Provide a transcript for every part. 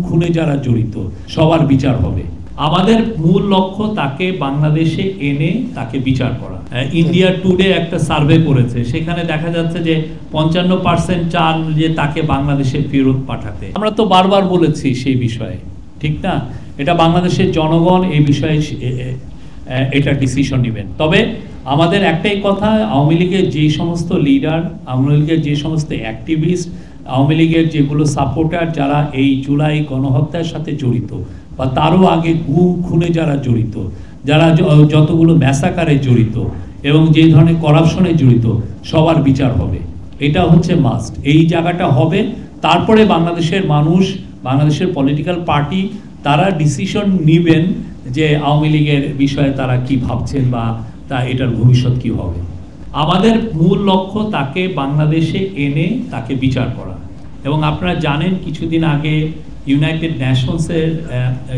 খুনে যারা জড়িত সবার বিচার হবে। আমাদের মূল লক্ষ্য তাকে বাংলাদেশে এনে তাকে বিচার করা। ইন্ডিয়া টুডে একটা সার্ভে করেছে, সেখানে দেখা যাচ্ছে যে 55% চান যে তাকে বাংলাদেশে ফেরত পাঠাতে। আমরা তো বারবার বলেছি সেই বিষয়ে, ঠিক না? এটা বাংলাদেশের জনগণ এই বিষয়ে এটা ডিসিশন নেবেন। তবে আমাদের একটাই কথা, আওয়ামী লীগের যে সমস্ত লিডার, আওয়ামী লীগের যে সমস্ত অ্যাক্টিভিস্ট, আওয়ামী লীগের যেগুলো সাপোর্টার যারা এই জুলাই গণহত্যার সাথে জড়িত বা তারও আগে খুনে যারা জড়িত, যারা যতগুলো ম্যাসাকারে জড়িত এবং যে ধরনের করাপশনে জড়িত, সবার বিচার হবে। এটা হচ্ছে মাস্ট। এই জায়গাটা হবে, তারপরে বাংলাদেশের মানুষ, বাংলাদেশের পলিটিক্যাল পার্টি তারা ডিসিশন নেবেন যে আওয়ামী লীগের বিষয়ে তারা কি ভাবছেন বা তা এটার ভবিষ্যৎ কি হবে। আমাদের মূল লক্ষ্য তাকে বাংলাদেশে এনে তাকে বিচার করা। এবং আপনারা জানেন কিছুদিন আগে ইউনাইটেড নেশনসের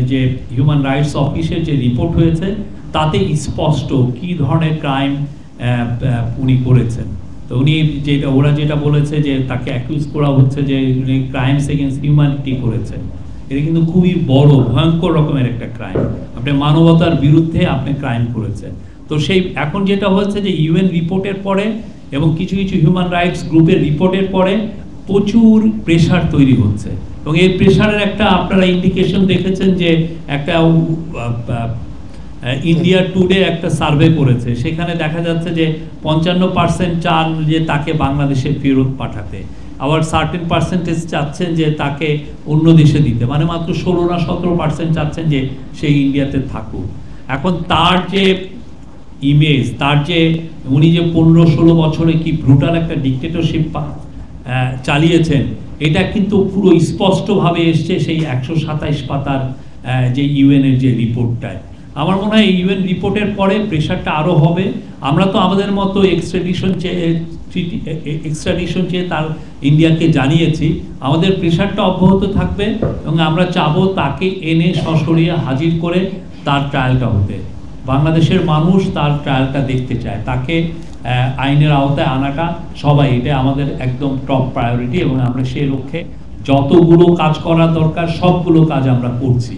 যে হিউম্যান রাইটস অফিসের যে রিপোর্ট হয়েছে তাতে স্পষ্ট কি ধরনের ক্রাইম উনি করেছেন। তো উনি ওরা যেটা বলেছে যে তাকে অ্যাকিউজ করা হচ্ছে যে উনি ক্রাইমস এগেইনস্ট হিউম্যানিটি করেছেন। এটা কিন্তু খুবই বড় ভয়ঙ্কর রকমের একটা ক্রাইম। আপনি মানবতার বিরুদ্ধে আপনি ক্রাইম করেছেন। তো সেই এখন যেটা হচ্ছে যে ইউএন রিপোর্টের পরে এবং কিছু কিছু হিউম্যান রাইটস গ্রুপের রিপোর্টের পরে প্রচুর প্রেশার তৈরি হচ্ছে। এবং এই প্রেশারের একটা আপনারা ইন্ডিকেশন দেখেছেন যে একটা ইন্ডিয়া টুডে একটা সার্ভে করেছে, সেখানে দেখা যাচ্ছে যে 55% চান যে তাকে বাংলাদেশে ফেরত পাঠাতে, আবার সার্টেন পার্সেন্টেজ চাচ্ছেন যে তাকে অন্য দেশে দিতে, মানে মাত্র 16 না 17% চাচ্ছেন যে সেই ইন্ডিয়াতে থাকুক। এখন তার যে ইমেজ, তার যে উনি যে 15-16 বছরে কি ব্রুটাল একটা ডিক্টেটরশিপ চালিয়েছেন, এটা কিন্তু পুরো স্পষ্টভাবে এসছে সেই 127 পাতার যে ইউএনের যে রিপোর্টটায়। আমার মনে হয় ইউএন রিপোর্টের পরে প্রেশারটা আরও হবে। আমরা তো আমাদের মতো এক্সট্রাডিশন চেয়ে তার ইন্ডিয়াকে জানিয়েছি, আমাদের প্রেশারটা অব্যাহত থাকবে এবং আমরা চাবো তাকে এনে সশরীরে হাজির করে তার ট্রায়ালটা হতে। বাংলাদেশের মানুষ তার ট্রায়ালটা দেখতে চায়, তাকে আইনের আওতায় আনাটা সবাই, এটা আমাদের একদম টপ প্রায়োরিটি এবং আমরা সেই লক্ষ্যে যতগুলো কাজ করা দরকার সবগুলো কাজ আমরা করছি।